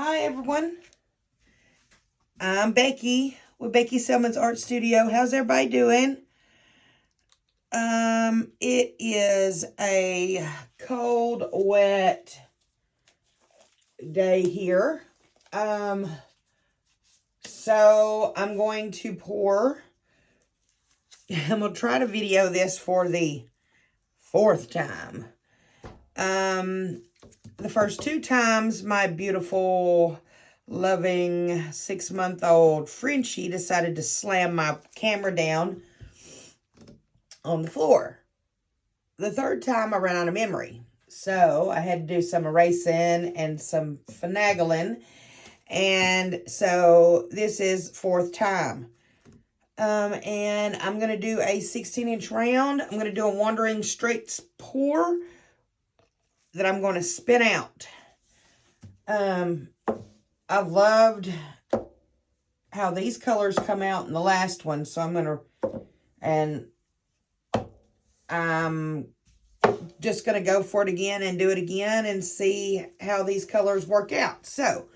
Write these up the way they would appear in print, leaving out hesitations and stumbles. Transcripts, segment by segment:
Hi everyone, I'm Becky with Becky Selman's Art Studio. How's everybody doing? It is a cold, wet day here. So I'm going to pour. I'm going to try to video this for the fourth time. The first two times, my beautiful, loving 6-month-old Frenchie decided to slam my camera down on the floor. The third time, I ran out of memory. So I had to do some erasing and some finagling. And so this is fourth time. And I'm going to do a 16-inch round. I'm going to do a wandering straight pour that I'm going to spin out. I loved how these colors come out in the last one, so I'm going to, and I'm just going to go for it again and do it again and see how these colors work out. So,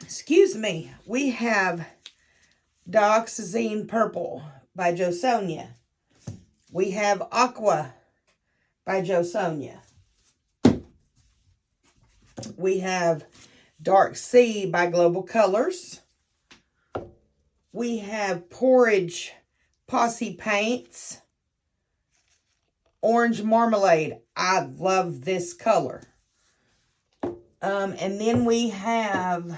excuse me, we have Dioxazine Purple by JoSonja. We have Aqua by JoSonja. We have Dark Sea by Global Colors. We have Porridge Posse Paints. Orange Marmalade. I love this color. And then we have,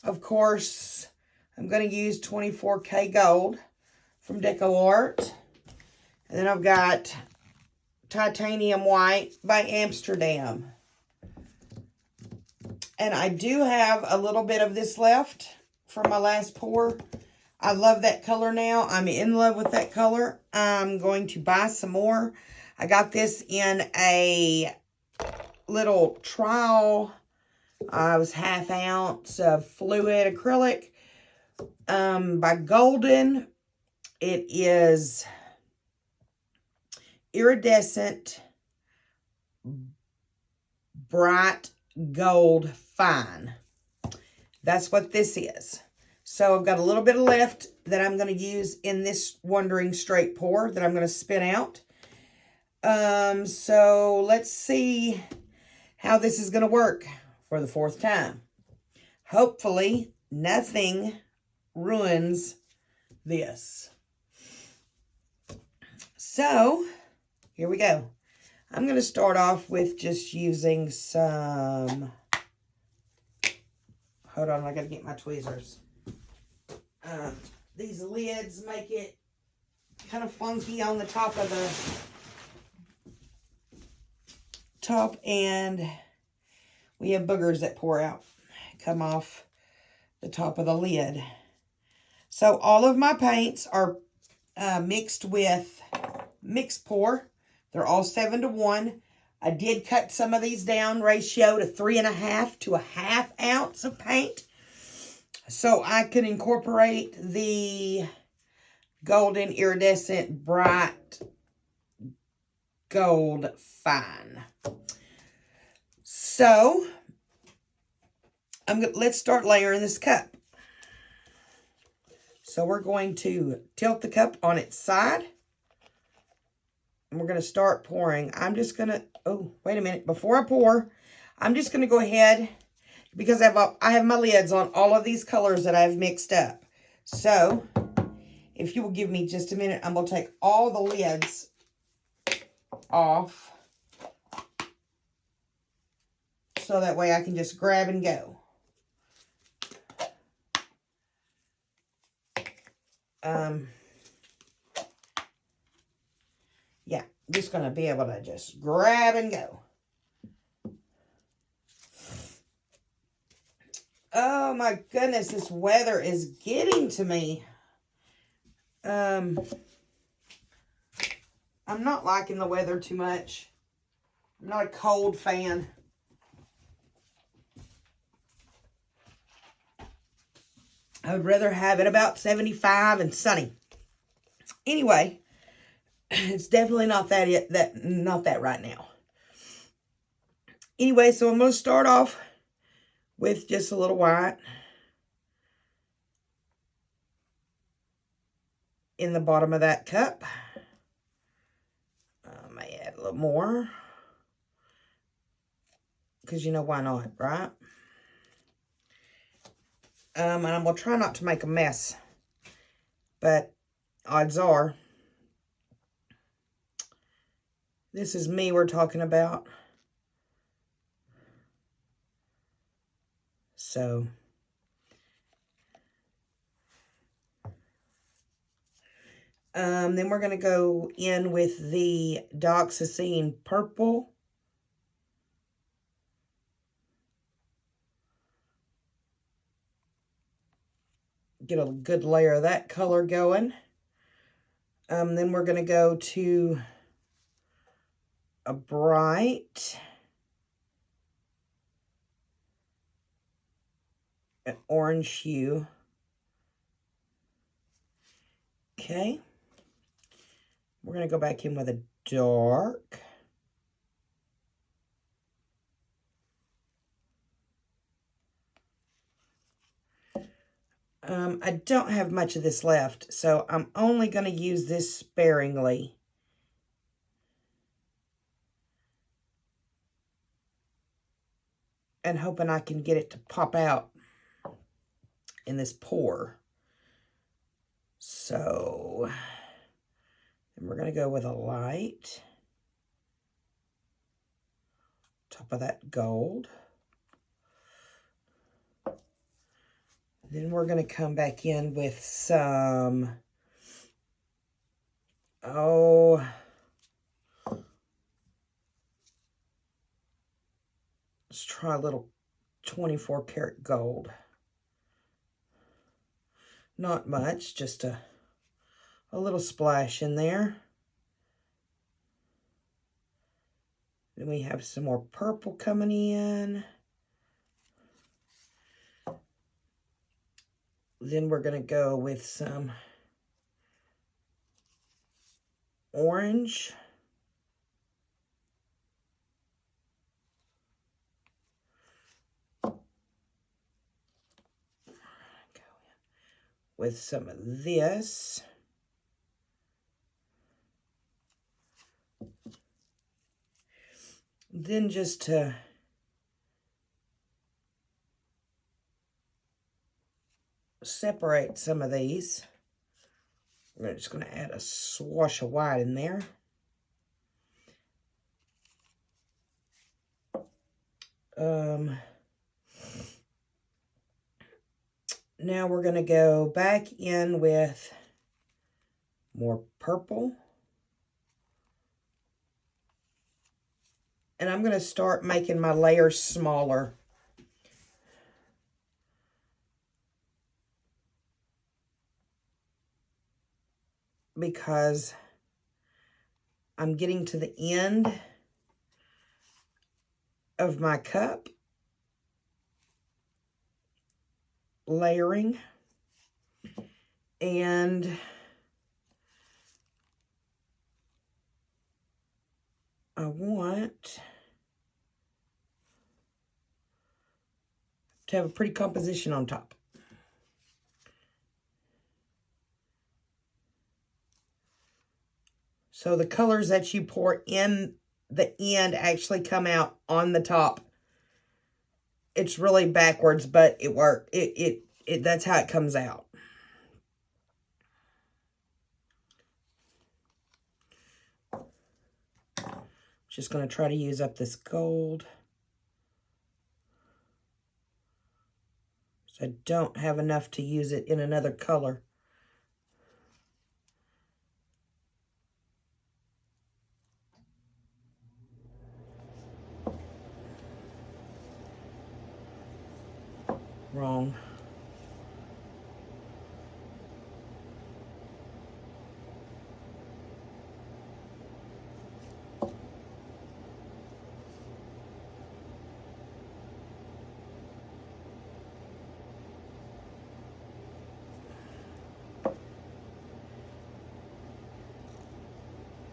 of course, I'm going to use 24K Gold from DecoArt. And then I've got Titanium White by Amsterdam. And I do have a little bit of this left from my last pour. I love that color now. I'm in love with that color. I'm going to buy some more. I got this in a little trial. It was ½ ounce of fluid acrylic by Golden. It is Iridescent Bright Gold Fine. That's what this is. So I've got a little bit left that I'm going to use in this wandering straight pour that I'm going to spin out. So let's see how this is going to work for the fourth time. Hopefully nothing ruins this. So here we go. I'm going to start off with just using some, hold on, I got to get my tweezers. These lids make it kind of funky on the top of the top, and we have boogers that pour out, come off the top of the lid. So all of my paints are mixed with mixed pour. They're all 7:1. I did cut some of these down ratio to 3.5 to ½ ounce of paint, so I could incorporate the Golden Iridescent Bright Gold Fine. So let's start layering this cup. So we're going to tilt the cup on its side. And we're going to start pouring. I'm just going to, oh, wait a minute. Before I pour, I'm just going to go ahead, because I have my lids on all of these colors that I've mixed up. So, if you will give me just a minute, I'm going to take all the lids off. So that way I can just grab and go. Yeah, just going to be able to just grab and go. Oh my goodness, this weather is getting to me. I'm not liking the weather too much. I'm not a cold fan. I would rather have it about 75 and sunny. Anyway, it's definitely not that right now. Anyway, so I'm going to start off with just a little white in the bottom of that cup. I may add a little more, because you know why not, right? And I'm going to try not to make a mess, but odds are, this is me we're talking about. So, then we're going to go in with the Dioxazine Purple. Get a good layer of that color going. Then we're going to go to a bright an orange hue. Okay. We're going to go back in with a dark. I don't have much of this left, so I'm only going to use this sparingly. And hoping I can get it to pop out in this pour. So, then we're going to go with a light. Top of that gold. Then we're going to come back in with some, let's try a little 24 karat gold. Not much, just a little splash in there. Then we have some more purple coming in. Then we're going to go with some orange. With some of this. Then just to separate some of these, we're just going to add a swash of white in there. Now we're going to go back in with more purple. And I'm going to start making my layers smaller. Because I'm getting to the end of my cup. Layering. And I want to have a pretty composition on top. So the colors that you pour in the end actually come out on the top. It's really backwards, but it worked. That's how it comes out. Just going to try to use up this gold. So I don't have enough to use it in another color. Wrong.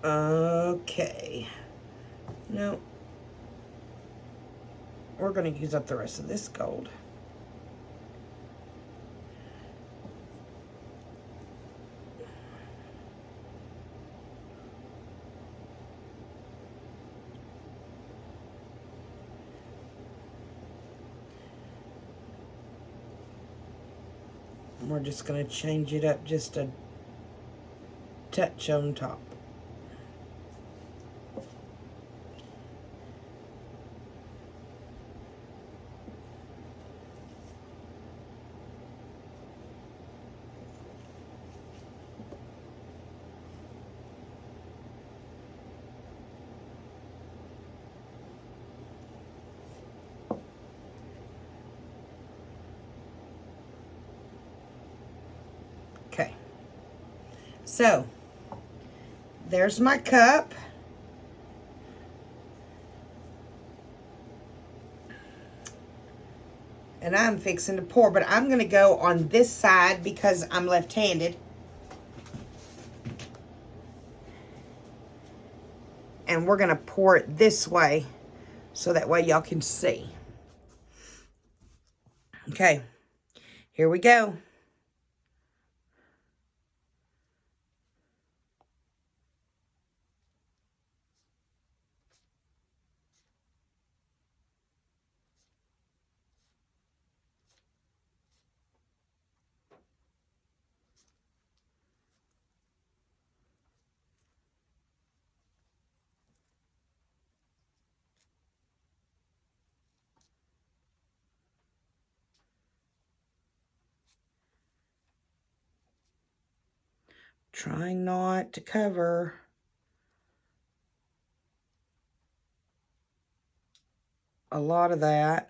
Okay. No. we're going to use up the rest of this gold. And we're just going to change it up just a touch on top. Okay, so there's my cup. And I'm fixing to pour, but I'm going to go on this side because I'm left-handed. And we're going to pour it this way so that way y'all can see. Okay, here we go. Trying not to cover a lot of that.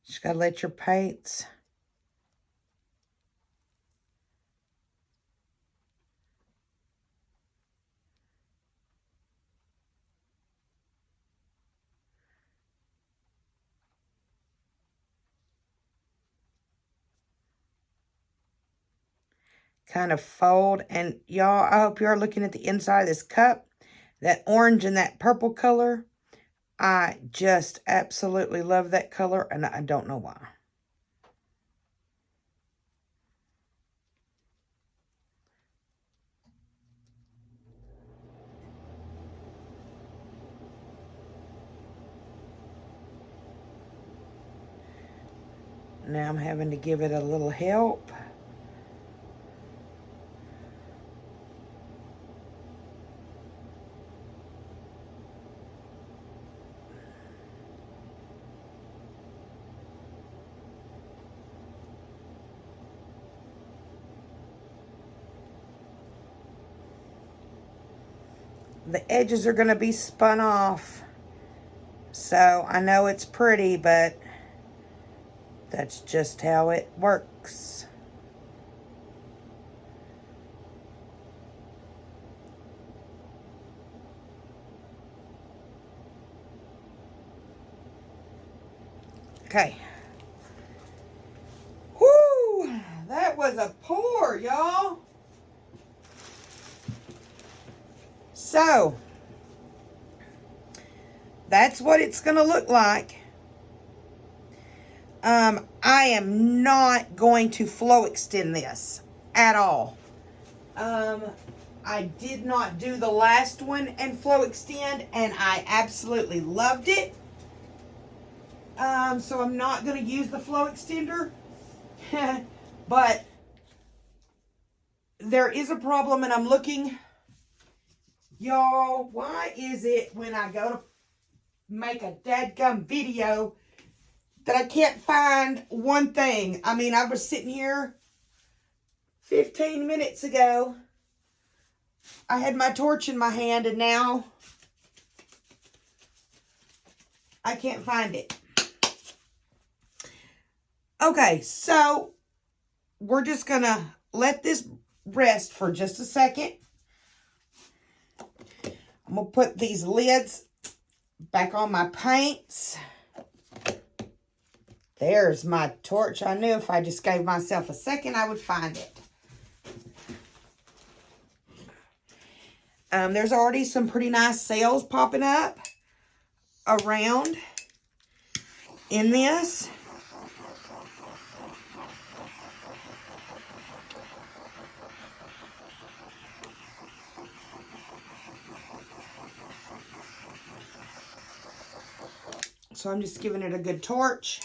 Just gotta let your paints kind of fold. And y'all, I hope you're looking at the inside of this cup. That orange and that purple color, I just absolutely love that color, and I don't know why. Now I'm having to give it a little help. The edges are going to be spun off. So I know it's pretty, but that's just how it works. Okay. Whoo! That was a pour, y'all. So, that's what it's going to look like. I am not going to flow extend this at all. I did not do the last one and flow extend, and I absolutely loved it. So I'm not going to use the flow extender. But there is a problem, and I'm looking. Y'all, why is it when I go to make a dadgum video that I can't find one thing? I mean, I was sitting here 15 minutes ago, I had my torch in my hand, and now I can't find it. Okay, so we're just going to let this rest for just a second. I'm going to put these lids back on my paints. There's my torch. I knew if I just gave myself a second, I would find it. There's already some pretty nice sales popping up around in this. So I'm just giving it a good torch.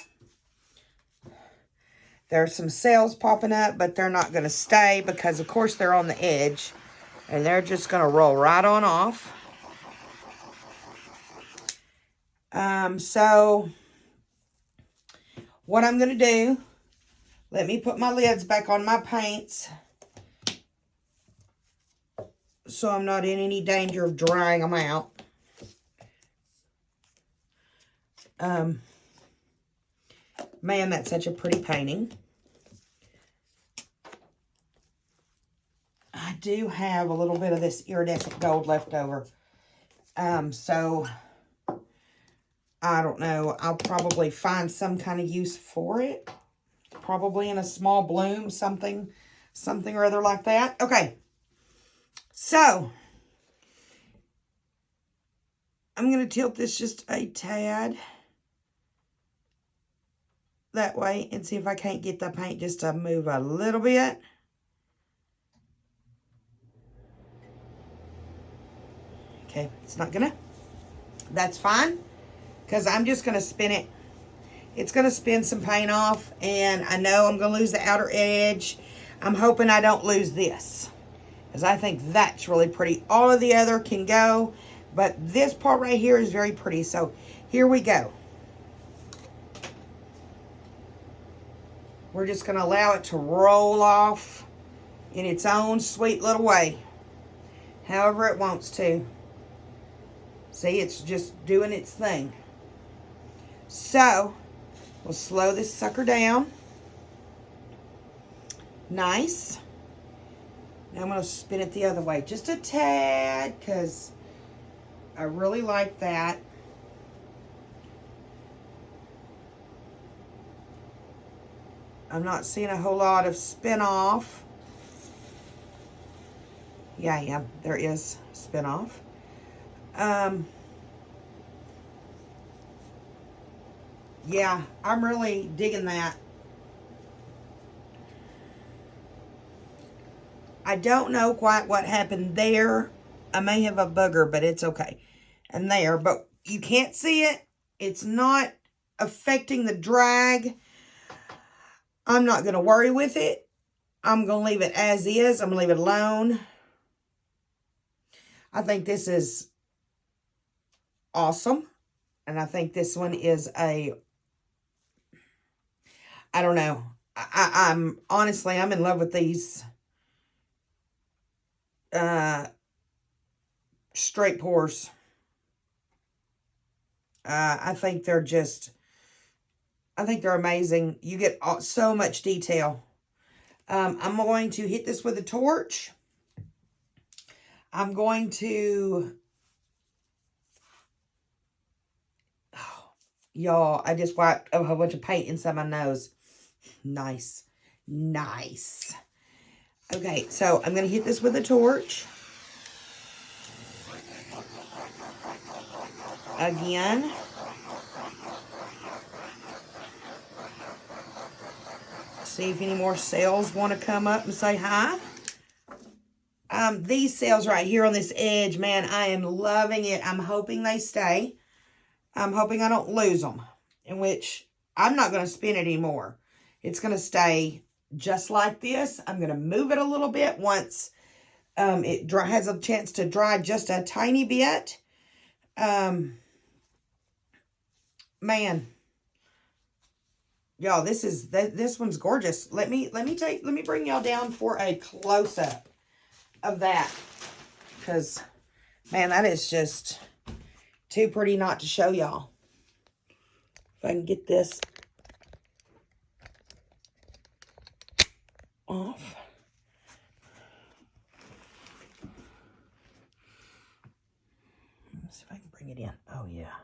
There's some sales popping up, but they're not going to stay because, of course, they're on the edge. And they're just going to roll right on off. So what I'm going to do, let me put my lids back on my paints so I'm not in any danger of drying them out. Man, that's such a pretty painting. I do have a little bit of this iridescent gold left over. So I don't know. I'll probably find some kind of use for it. Probably in a small bloom, something or other like that. Okay. So I'm going to tilt this just a tad that way and see if I can't get the paint just to move a little bit. Okay, it's not gonna. That's fine, because I'm just gonna spin it. It's gonna spin some paint off, and I know I'm gonna lose the outer edge. I'm hoping I don't lose this, because I think that's really pretty. All of the other can go, but this part right here is very pretty. So here we go. We're just gonna allow it to roll off in its own sweet little way, however it wants to. See, it's just doing its thing. So, we'll slow this sucker down. Nice. Now I'm going to spin it the other way just a tad, because I really like that. I'm not seeing a whole lot of spin off. Yeah, there is spin off. Yeah, I'm really digging that. I don't know quite what happened there. I may have a booger, but it's okay. And there, but you can't see it. It's not affecting the drag. I'm not going to worry with it. I'm going to leave it as is. I'm going to leave it alone. I think this is awesome. And I think this one is I don't know. I'm honestly, I'm in love with these straight pours. I think they're amazing. You get so much detail. I'm going to hit this with a torch. I'm going to, y'all, I just wiped a whole bunch of paint inside my nose. Nice. Nice. Okay, so I'm going to hit this with a torch. Again. See if any more sales want to come up and say hi. These sales right here on this edge, man, I am loving it. I'm hoping they stay. I'm hoping I don't lose them, in which I'm not going to spin it anymore. It's going to stay just like this. I'm going to move it a little bit once it has a chance to dry just a tiny bit. Man, Y'all, this one's gorgeous. Let me bring y'all down for a close-up of that. Because, man, that is just too pretty not to show y'all. If I can get this off. Let's see if I can bring it in. Oh, yeah.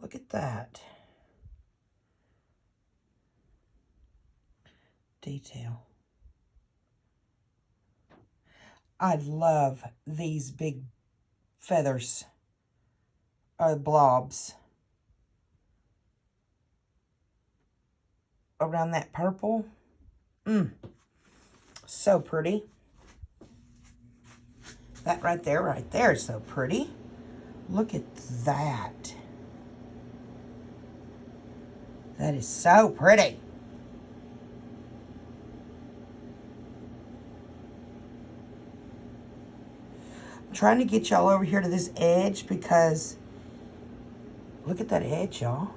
Look at that. Detail. I love these big feathers. Or blobs. Around that purple. So pretty. That right there is so pretty. Look at that. That is so pretty. I'm trying to get y'all over here to this edge because look at that edge, y'all.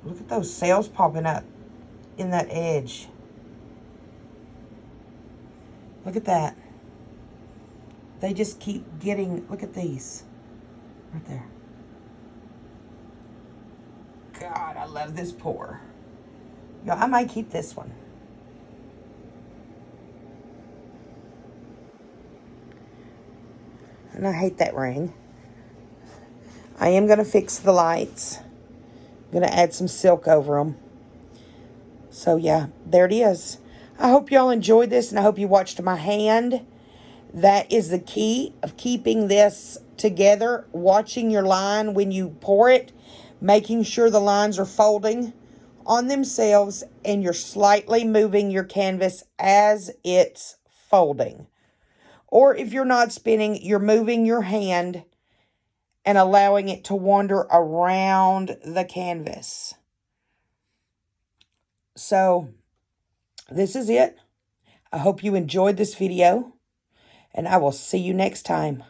Look at those sails popping up in that edge. Look at that. They just keep getting, look at these. Right there. God, I love this pour. Y'all, I might keep this one. And I hate that ring. I am going to fix the lights. I'm going to add some silk over them. So, yeah, there it is. I hope y'all enjoyed this, and I hope you watched my hand. That is the key of keeping this together. Watching your line when you pour it. Making sure the lines are folding on themselves, and you're slightly moving your canvas as it's folding. Or if you're not spinning, you're moving your hand and allowing it to wander around the canvas. So, this is it. I hope you enjoyed this video, and I will see you next time.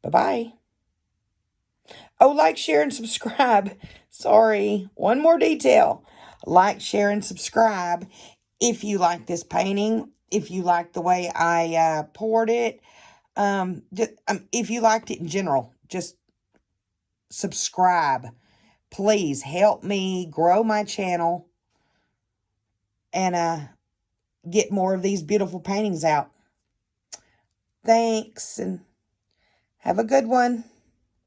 Bye-bye. Oh, like, share, and subscribe. Sorry, one more detail. Like, share, and subscribe if you like this painting. If you like the way I poured it. If you liked it in general, just subscribe. Please help me grow my channel and get more of these beautiful paintings out. Thanks, and have a good one.